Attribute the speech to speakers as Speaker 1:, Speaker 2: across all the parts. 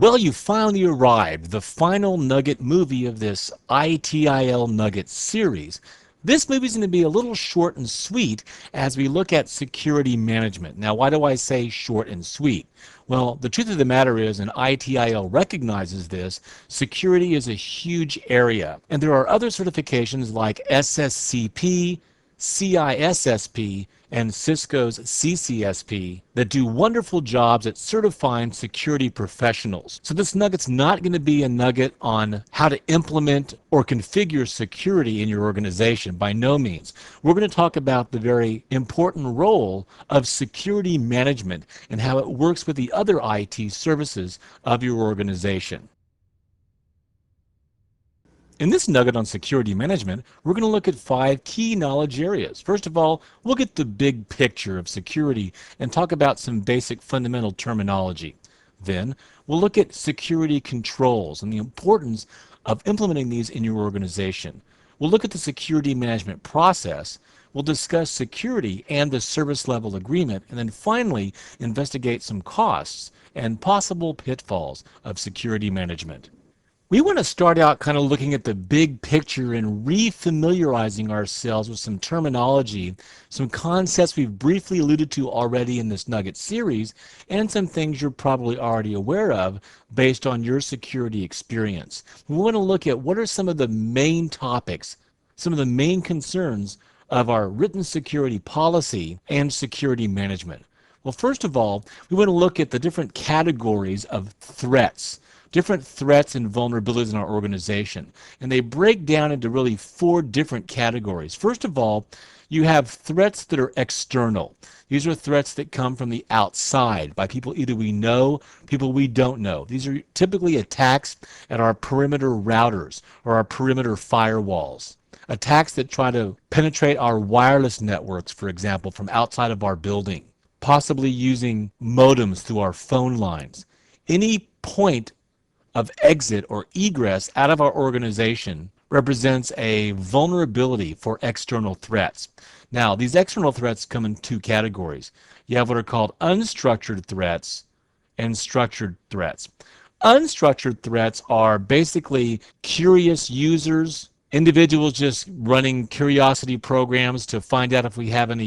Speaker 1: Well, you finally arrived, the final Nugget movie of this ITIL Nugget series. This movie is going to be a little short and sweet as we look at security management. Now, why do I say short and sweet? Well, the truth of the matter is, and ITIL recognizes this, security is a huge area. And there are other certifications like SSCP, CISSP, and Cisco's CCSP that do wonderful jobs at certifying security professionals. So this nugget's not going to be a nugget on how to implement or configure security in your organization, by no means. We're going to talk about the very important role of security management and how it works with the other IT services of your organization. In this nugget on security management, we're going to look at 5 key knowledge areas. First of all, we'll get the big picture of security and talk about some basic fundamental terminology. Then, we'll look at security controls and the importance of implementing these in your organization. We'll look at the security management process. We'll discuss security and the service level agreement, and then finally investigate some costs and possible pitfalls of security management. We want to start out kind of looking at the big picture and refamiliarizing ourselves with some terminology, some concepts we've briefly alluded to already in this Nugget series, and some things you're probably already aware of based on your security experience. We want to look at what are some of the main topics, some of the main concerns of our written security policy and security management. Well, first of all, we want to look at the different categories of threats. Different threats and vulnerabilities in our organization. And they break down into really 4 different categories. First of all, you have threats that are external. These are threats that come from the outside by people either we know, people we don't know. These are typically attacks at our perimeter routers or our perimeter firewalls. Attacks that try to penetrate our wireless networks, for example, from outside of our building, possibly using modems through our phone lines. Any point of exit or egress out of our organization represents a vulnerability for external threats. Now, these external threats come in 2 categories. You have what are called unstructured threats and structured threats. Unstructured threats are basically curious users, individuals just running curiosity programs to find out if we have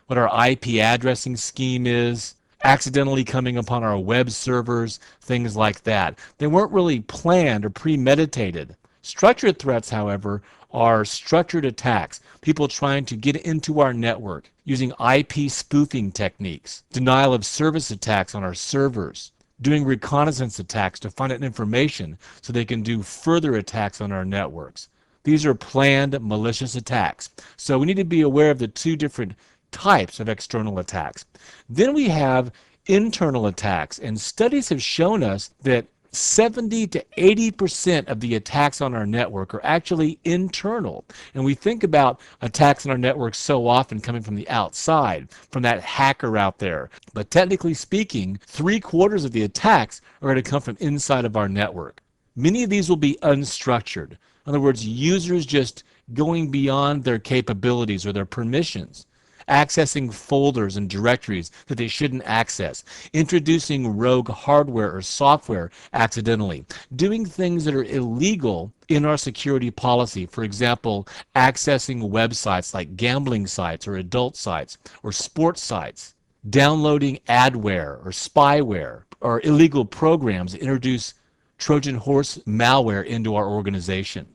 Speaker 1: what our IP addressing scheme is, accidentally coming upon our web servers, things like that. They weren't really planned or premeditated. Structured threats, however, are structured attacks, people trying to get into our network using IP spoofing techniques, denial of service attacks on our servers, doing reconnaissance attacks to find out information so they can do further attacks on our networks. These are planned malicious attacks. So we need to be aware of the 2 different types of external attacks. Then we have internal attacks, and studies have shown us that 70 to 80% of the attacks on our network are actually internal. And we think about attacks on our network so often coming from the outside, from that hacker out there. But technically speaking, 3/4 of the attacks are going to come from inside of our network. Many of these will be unstructured. In other words, users just going beyond their capabilities or their permissions, accessing folders and directories that they shouldn't access, introducing rogue hardware or software accidentally, doing things that are illegal in our security policy. For example, accessing websites like gambling sites or adult sites or sports sites, downloading adware or spyware or illegal programs that introduce Trojan horse malware into our organization.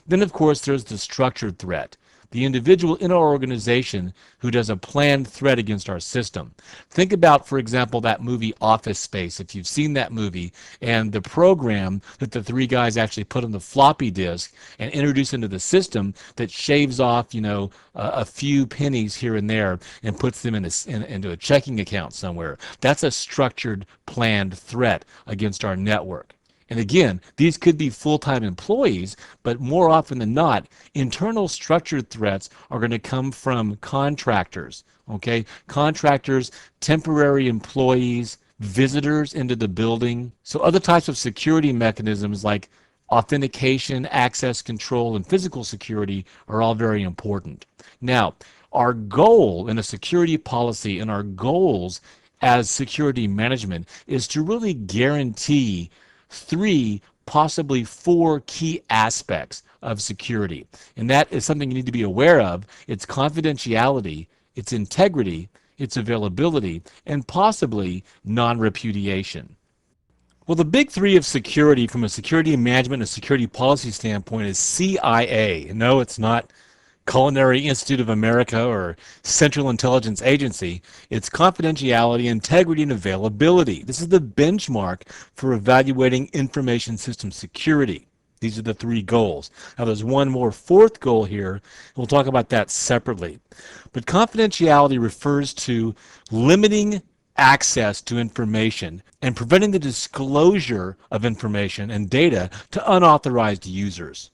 Speaker 1: Then, of course, there's the structured threat, the individual in our organization who does a planned threat against our system. Think about, for example, that movie Office Space, if you've seen that movie, and the program that the 3 guys actually put on the floppy disk and introduce into the system that shaves off, a few pennies here and there and puts them into a checking account somewhere. That's a structured, planned threat against our network. And again, these could be full-time employees, but more often than not, internal structured threats are going to come from contractors, okay? Contractors, temporary employees, visitors into the building. So other types of security mechanisms like authentication, access control, and physical security are all very important. Now, our goal in a security policy and our goals as security management is to really guarantee three, possibly four key aspects of security. And that is something you need to be aware of. It's confidentiality, its integrity, its availability, and possibly non-repudiation. Well, the big three of security from a security management and security policy standpoint is CIA. No, it's not Culinary Institute of America or Central Intelligence Agency. It's confidentiality, integrity, and availability. This is the benchmark for evaluating information system security. These are the three goals. Now there's one more fourth goal here. We'll talk about that separately. But confidentiality refers to limiting access to information and preventing the disclosure of information and data to unauthorized users.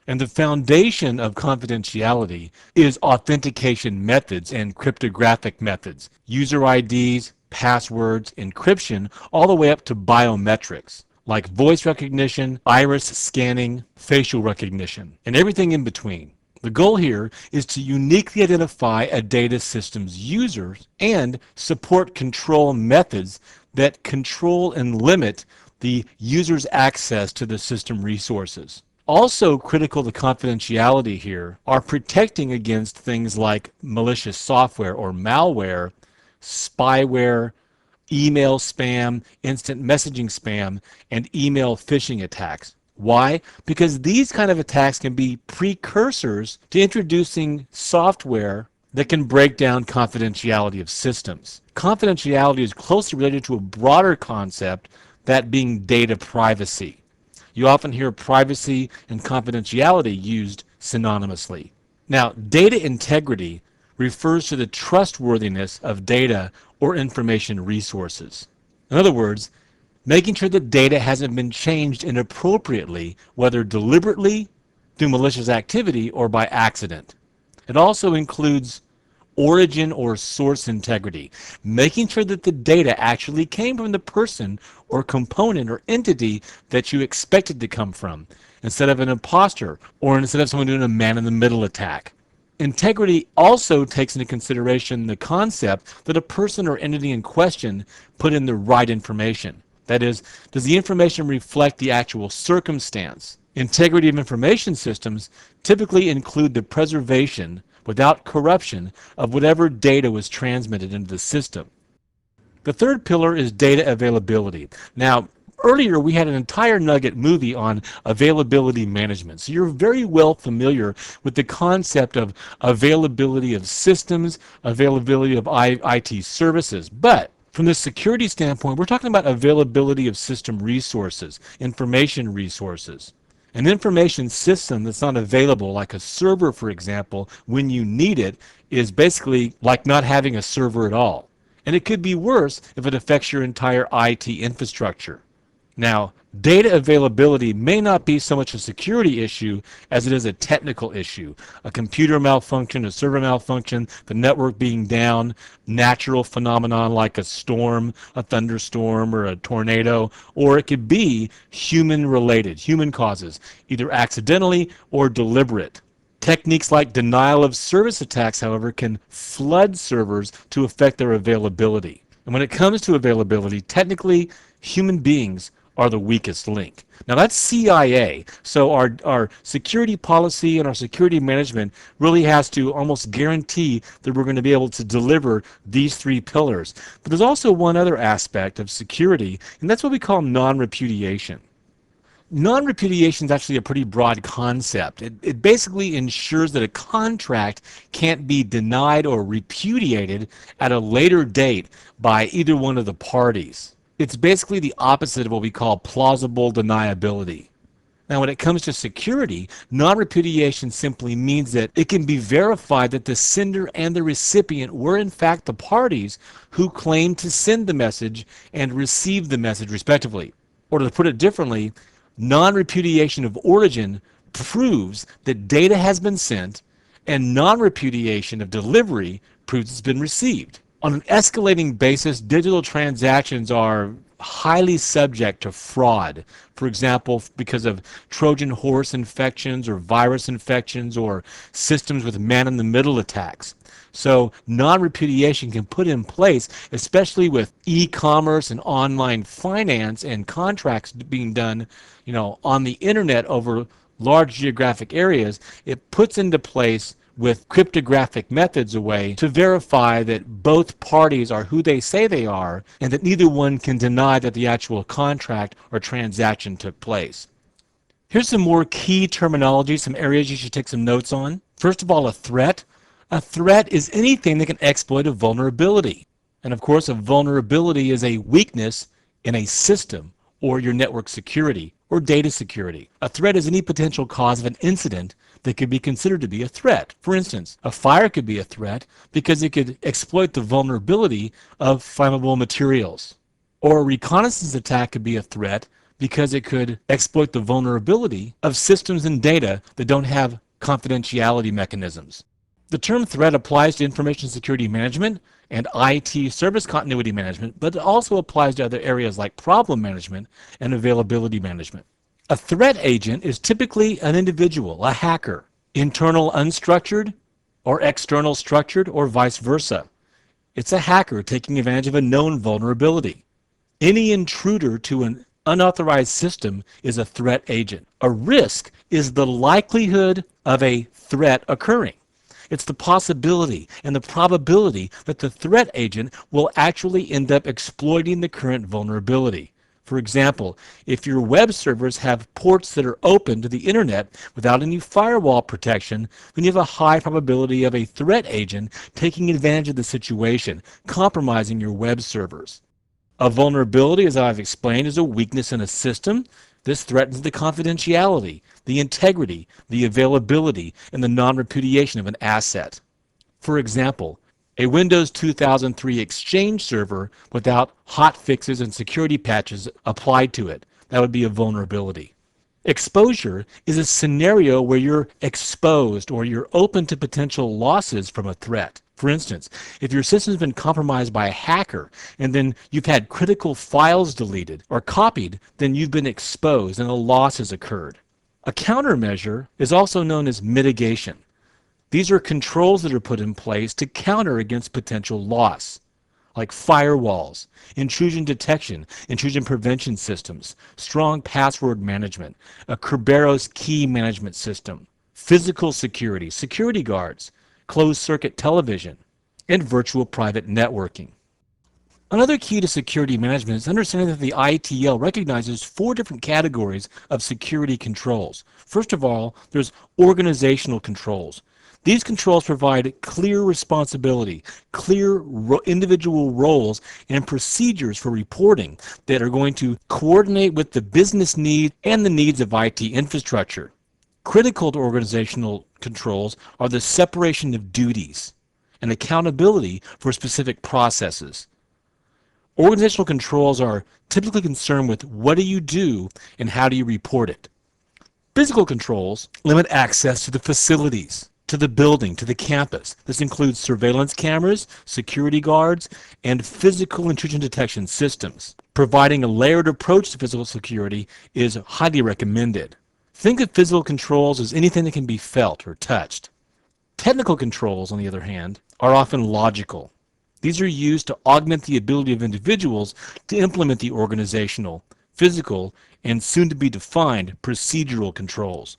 Speaker 1: And the foundation of confidentiality is authentication methods and cryptographic methods, user IDs, passwords, encryption, all the way up to biometrics, like voice recognition, iris scanning, facial recognition, and everything in between. The goal here is to uniquely identify a data system's users and support control methods that control and limit the user's access to the system resources. Also critical to confidentiality here are protecting against things like malicious software or malware, spyware, email spam, instant messaging spam, and email phishing attacks. Why? Because these kind of attacks can be precursors to introducing software that can break down confidentiality of systems. Confidentiality is closely related to a broader concept, that being data privacy. You often hear privacy and confidentiality used synonymously. Now, data integrity refers to the trustworthiness of data or information resources. In other words, making sure that data hasn't been changed inappropriately, whether deliberately, through malicious activity, or by accident. It also includes origin or source integrity, making sure that the data actually came from the person or component or entity that you expected to come from, instead of an imposter or instead of someone doing a man-in-the-middle attack. Integrity also takes into consideration the concept that a person or entity in question put in the right information. That is, does the information reflect the actual circumstance? Integrity of information systems typically include the preservation, without corruption, of whatever data was transmitted into the system. The third pillar is data availability. Now, earlier we had an entire nugget movie on availability management, so you're very well familiar with the concept of availability of systems, availability of IT services. But from the security standpoint, we're talking about availability of system resources, information resources. An information system that's not available, like a server, for example, when you need it, is basically like not having a server at all. And it could be worse if it affects your entire IT infrastructure. Now, data availability may not be so much a security issue as it is a technical issue. A computer malfunction, a server malfunction, the network being down, natural phenomenon like a storm, a thunderstorm, or a tornado, or it could be human-related, human causes, either accidentally or deliberate. Techniques like denial of service attacks, however, can flood servers to affect their availability. And when it comes to availability, technically, human beings are the weakest link. Now that's CIA, so our security policy and our security management really has to almost guarantee that we're going to be able to deliver these three pillars. But there's also one other aspect of security, and that's what we call non-repudiation. Non-repudiation is actually a pretty broad concept. It basically ensures that a contract can't be denied or repudiated at a later date by either one of the parties. It's basically the opposite of what we call plausible deniability. Now, when it comes to security, non-repudiation simply means that it can be verified that the sender and the recipient were in fact the parties who claimed to send the message and receive the message respectively. Or to put it differently, non-repudiation of origin proves that data has been sent, and non-repudiation of delivery proves it's been received. On an escalating basis, digital transactions are highly subject to fraud. For example, because of Trojan horse infections or virus infections or systems with man-in-the-middle attacks. So non-repudiation can put in place, especially with e-commerce and online finance and contracts being done, on the internet over large geographic areas. It puts into place with cryptographic methods a way to verify that both parties are who they say they are and that neither one can deny that the actual contract or transaction took place. Here's some more key terminology, some areas you should take some notes on. First of all, a threat. A threat is anything that can exploit a vulnerability. And of course, a vulnerability is a weakness in a system or your network security or data security. A threat is any potential cause of an incident that could be considered to be a threat. For instance, a fire could be a threat because it could exploit the vulnerability of flammable materials. Or a reconnaissance attack could be a threat because it could exploit the vulnerability of systems and data that don't have confidentiality mechanisms. The term threat applies to information security management and IT service continuity management, but it also applies to other areas like problem management and availability management. A threat agent is typically an individual, a hacker, internal unstructured or external structured or vice versa. It's a hacker taking advantage of a known vulnerability. Any intruder to an unauthorized system is a threat agent. A risk is the likelihood of a threat occurring. It's the possibility and the probability that the threat agent will actually end up exploiting the current vulnerability. For example, if your web servers have ports that are open to the internet without any firewall protection, then you have a high probability of a threat agent taking advantage of the situation, compromising your web servers. A vulnerability, as I've explained, is a weakness in a system. This threatens the confidentiality, the integrity, the availability, and the non-repudiation of an asset. For example, a Windows 2003 Exchange server without hot fixes and security patches applied to it. That would be a vulnerability. Exposure is a scenario where you're exposed or you're open to potential losses from a threat. For instance, if your system's been compromised by a hacker and then you've had critical files deleted or copied, then you've been exposed and a loss has occurred. A countermeasure is also known as mitigation. These are controls that are put in place to counter against potential loss, like firewalls, intrusion detection, intrusion prevention systems, strong password management, a Kerberos key management system, physical security, security guards, closed-circuit television, and virtual private networking. Another key to security management is understanding that the ITL recognizes 4 different categories of security controls. First of all, there's organizational controls. These controls provide clear responsibility, clear individual roles, and procedures for reporting that are going to coordinate with the business needs and the needs of IT infrastructure. Critical to organizational controls are the separation of duties and accountability for specific processes. Organizational controls are typically concerned with what do you do and how do you report it. Physical controls limit access to the facilities, to the building, to the campus. This includes surveillance cameras, security guards, and physical intrusion detection systems. Providing a layered approach to physical security is highly recommended. Think of physical controls as anything that can be felt or touched. Technical controls, on the other hand, are often logical. These are used to augment the ability of individuals to implement the organizational, physical, and soon-to-be-defined procedural controls.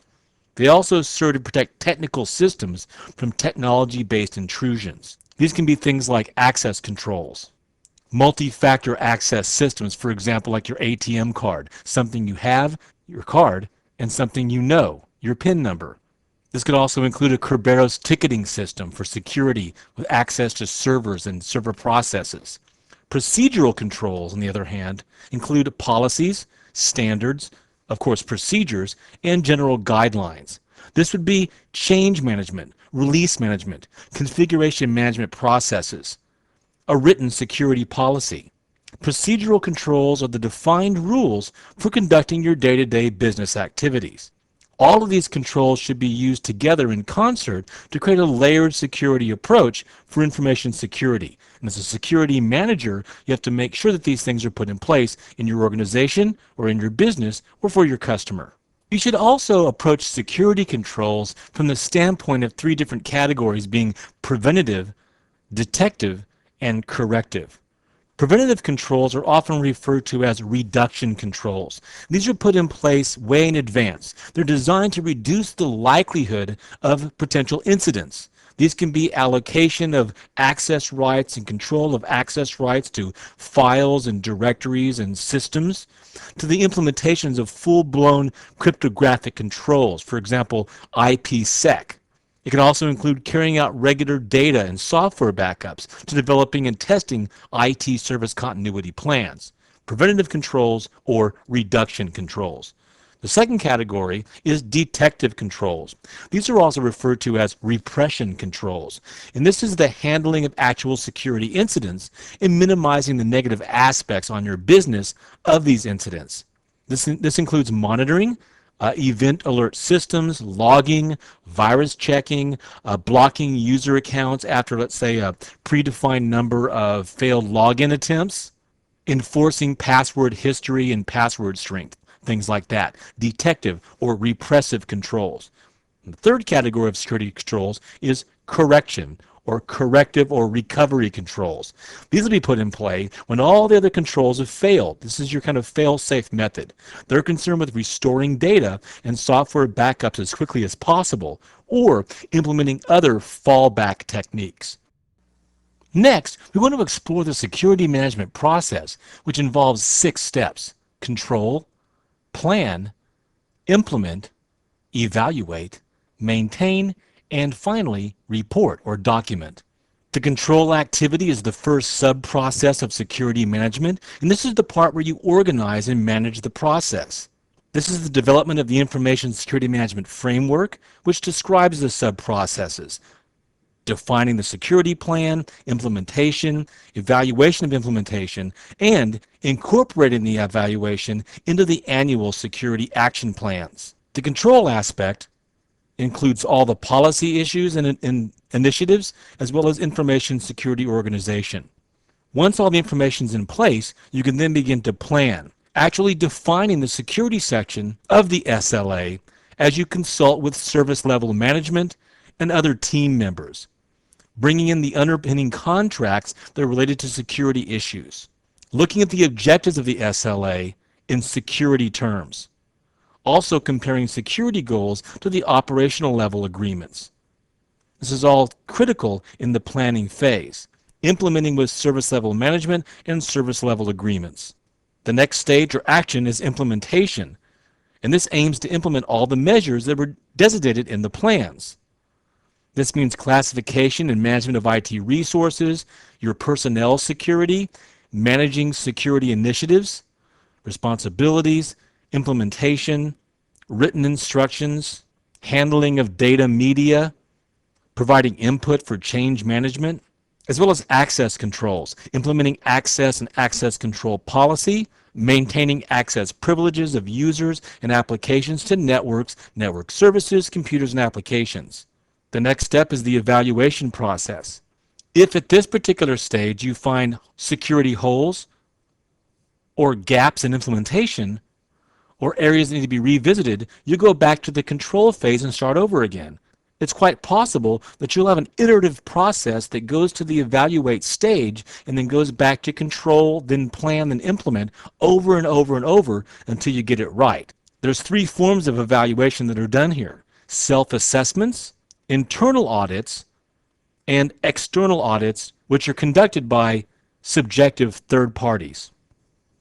Speaker 1: They also serve to protect technical systems from technology-based intrusions. These can be things like access controls, multi-factor access systems, for example, like your ATM card, something you have, your card, and something you know, your PIN number. This could also include a Kerberos ticketing system for security with access to servers and server processes. Procedural controls, on the other hand, include policies, standards, of course procedures, and general guidelines. This would be change management, release management, configuration management processes, a written security policy. Procedural controls are the defined rules for conducting your day-to-day business activities. All of these controls should be used together in concert to create a layered security approach for information security. And as a security manager, you have to make sure that these things are put in place in your organization or in your business or for your customer. You should also approach security controls from the standpoint of three different categories, being preventative, detective, and corrective. Preventative controls are often referred to as reduction controls. These are put in place way in advance. They're designed to reduce the likelihood of potential incidents. These can be allocation of access rights and control of access rights to files and directories and systems, to the implementations of full-blown cryptographic controls, for example, IPsec. It can also include carrying out regular data and software backups to developing and testing IT service continuity plans, preventative controls, or reduction controls. The second category is detective controls. These are also referred to as repression controls, and this is the handling of actual security incidents and minimizing the negative aspects on your business of these incidents. This includes monitoring, event alert systems, logging, virus checking, blocking user accounts after, let's say, a predefined number of failed login attempts, enforcing password history and password strength, things like that. Detective or repressive controls. The third category of security controls is correction or corrective or recovery controls. These will be put in play when all the other controls have failed. This is your kind of fail-safe method. They're concerned with restoring data and software backups as quickly as possible, or implementing other fallback techniques. Next, we want to explore the security management process, which involves 6 steps: control, plan, implement, evaluate, maintain, and finally, report or document. The control activity is the first sub-process of security management, and this is the part where you organize and manage the process. This is the development of the Information Security Management Framework, which describes the sub-processes: defining the security plan, implementation, evaluation of implementation, and incorporating the evaluation into the annual security action plans. The control aspect includes all the policy issues and initiatives, as well as information security organization. Once all the information is in place, you can then begin to plan, actually defining the security section of the SLA as you consult with service level management and other team members, bringing in the underpinning contracts that are related to security issues, looking at the objectives of the SLA in security terms, also comparing security goals to the operational level agreements. This is all critical in the planning phase, implementing with service level management and service level agreements. The next stage or action is implementation, and this aims to implement all the measures that were designated in the plans. This means classification and management of IT resources, your personnel security, managing security initiatives, responsibilities, implementation, written instructions, handling of data media, providing input for change management, as well as access controls, implementing access and access control policy, maintaining access privileges of users and applications to networks, network services, computers, and applications. The next step is the evaluation process. If at this particular stage you find security holes or gaps in implementation, or areas that need to be revisited, you go back to the control phase and start over again. It's quite possible that you'll have an iterative process that goes to the evaluate stage and then goes back to control, then plan, then implement over and over and over until you get it right. There's 3 forms of evaluation that are done here: self-assessments, internal audits, and external audits, which are conducted by subjective third parties.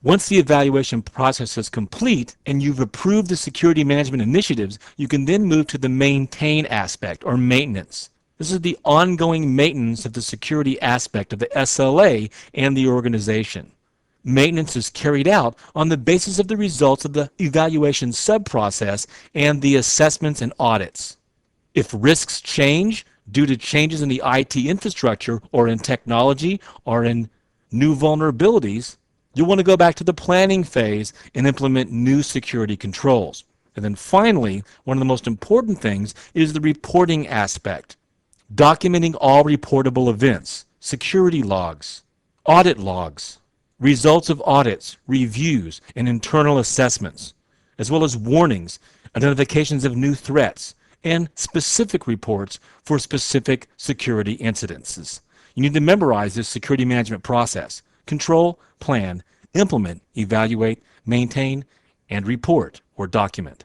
Speaker 1: Once the evaluation process is complete and you've approved the security management initiatives, you can then move to the maintain aspect or maintenance. This is the ongoing maintenance of the security aspect of the SLA and the organization. Maintenance is carried out on the basis of the results of the evaluation sub-process and the assessments and audits. If risks change due to changes in the IT infrastructure or in technology or in new vulnerabilities, you'll want to go back to the planning phase and implement new security controls. And then finally, one of the most important things is the reporting aspect. Documenting all reportable events, security logs, audit logs, results of audits, reviews, and internal assessments, as well as warnings, identifications of new threats, and specific reports for specific security incidences. You need to memorize this security management process. Control, plan, implement, evaluate, maintain, and report or document.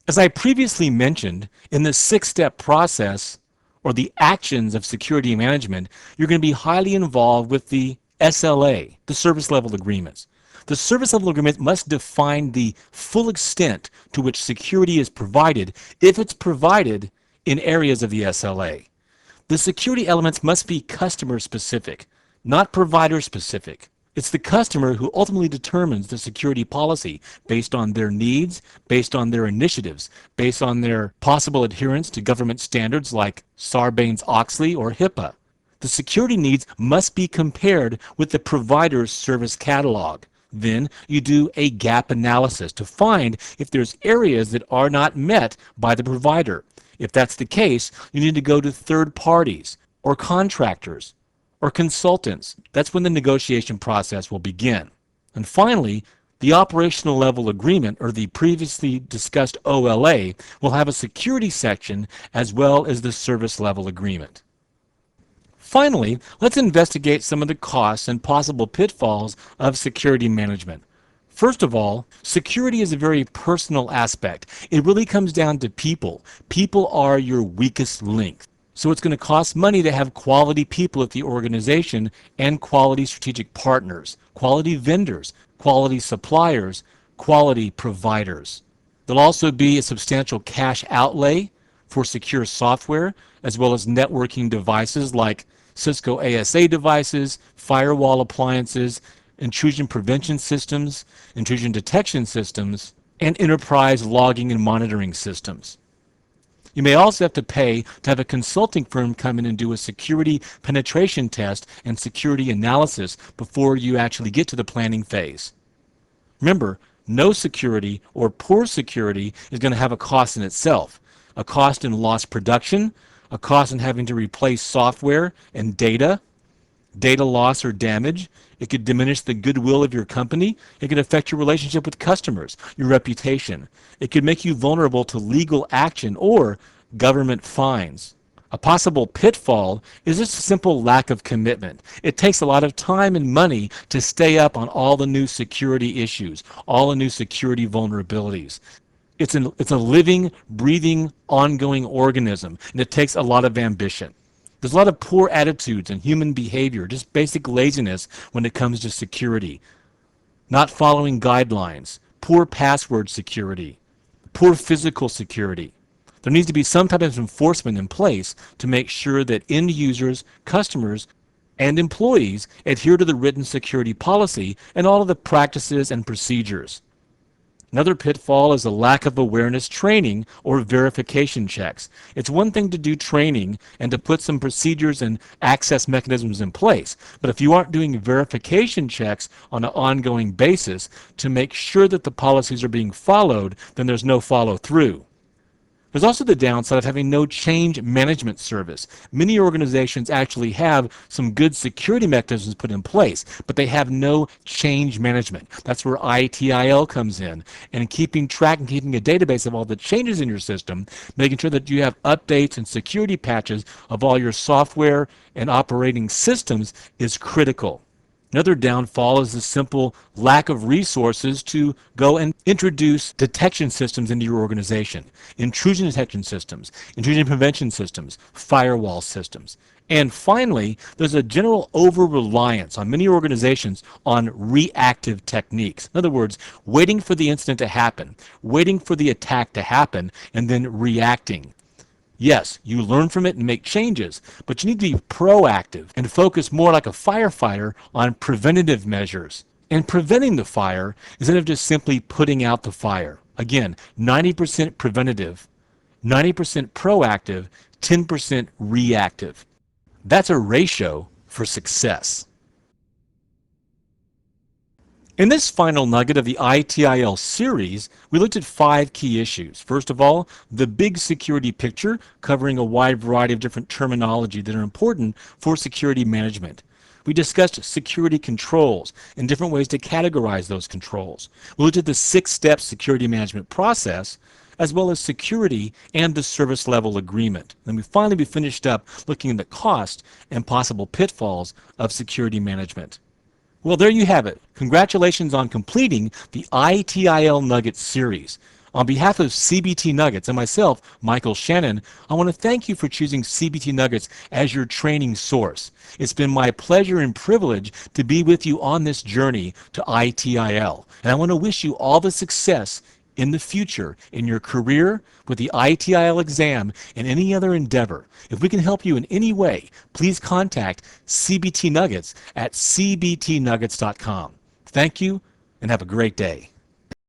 Speaker 1: As I previously mentioned, in the 6-step process, or the actions of security management, you're going to be highly involved with the SLA, the service level agreements. The service level agreement must define the full extent to which security is provided if it's provided in areas of the SLA. The security elements must be customer specific, not provider specific. It's the customer who ultimately determines the security policy based on their needs, based on their initiatives, based on their possible adherence to government standards like Sarbanes-Oxley or HIPAA. The security needs must be compared with the provider's service catalog. Then you do a gap analysis to find if there's areas that are not met by the provider. If that's the case, you need to go to third parties or contractors or consultants. That's when the negotiation process will begin. And finally, the operational level agreement, or the previously discussed OLA, will have a security section as well as the service level agreement. Finally, let's investigate some of the costs and possible pitfalls of security management. First of all, security is a very personal aspect. It really comes down to people. People are your weakest link. So it's going to cost money to have quality people at the organization and quality strategic partners, quality vendors, quality suppliers, quality providers. There'll also be a substantial cash outlay for secure software, as well as networking devices like Cisco ASA devices, firewall appliances, intrusion prevention systems, intrusion detection systems, and enterprise logging and monitoring systems. You may also have to pay to have a consulting firm come in and do a security penetration test and security analysis before you actually get to the planning phase. Remember, no security or poor security is going to have a cost in itself. A cost in lost production, a cost in having to replace software and data loss or damage. It could diminish the goodwill of your company. It could affect your relationship with customers, your reputation. It could make you vulnerable to legal action or government fines. A possible pitfall is just a simple lack of commitment. It takes a lot of time and money to stay up on all the new security issues, all the new security vulnerabilities. It's a living, breathing, ongoing organism, and it takes a lot of ambition. There's a lot of poor attitudes and human behavior, just basic laziness when it comes to security. Not following guidelines, poor password security, poor physical security. There needs to be some type of enforcement in place to make sure that end users, customers, and employees adhere to the written security policy and all of the practices and procedures. Another pitfall is a lack of awareness training or verification checks. It's one thing to do training and to put some procedures and access mechanisms in place, but if you aren't doing verification checks on an ongoing basis to make sure that the policies are being followed, then there's no follow-through. There's also the downside of having no change management service. Many organizations actually have some good security mechanisms put in place, but they have no change management. That's where ITIL comes in, and keeping track and keeping a database of all the changes in your system, making sure that you have updates and security patches of all your software and operating systems is critical. Another downfall is the simple lack of resources to go and introduce detection systems into your organization. Intrusion detection systems, intrusion prevention systems, firewall systems. And finally, there's a general over-reliance on many organizations on reactive techniques. In other words, waiting for the incident to happen, waiting for the attack to happen, and then reacting. Yes, you learn from it and make changes, but you need to be proactive and focus more like a firefighter on preventative measures and preventing the fire instead of just simply putting out the fire. Again, 90% preventative, 90% proactive, 10% reactive. That's a ratio for success. In this final nugget of the ITIL series, we looked at 5 key issues. First of all, the big security picture, covering a wide variety of different terminology that are important for security management. We discussed security controls and different ways to categorize those controls. We looked at the 6-step security management process, as well as security and the service level agreement. Then we finished up looking at the cost and possible pitfalls of security management. Well, there you have it. Congratulations on completing the ITIL Nuggets series. On behalf of CBT Nuggets and myself, Michael Shannon, I want to thank you for choosing CBT Nuggets as your training source. It's been my pleasure and privilege to be with you on this journey to ITIL. And I want to wish you all the success in the future in your career, with the ITIL exam, and any other endeavor. If we can help you in any way, please contact CBT Nuggets at cbtnuggets.com. Thank you, and have a great day.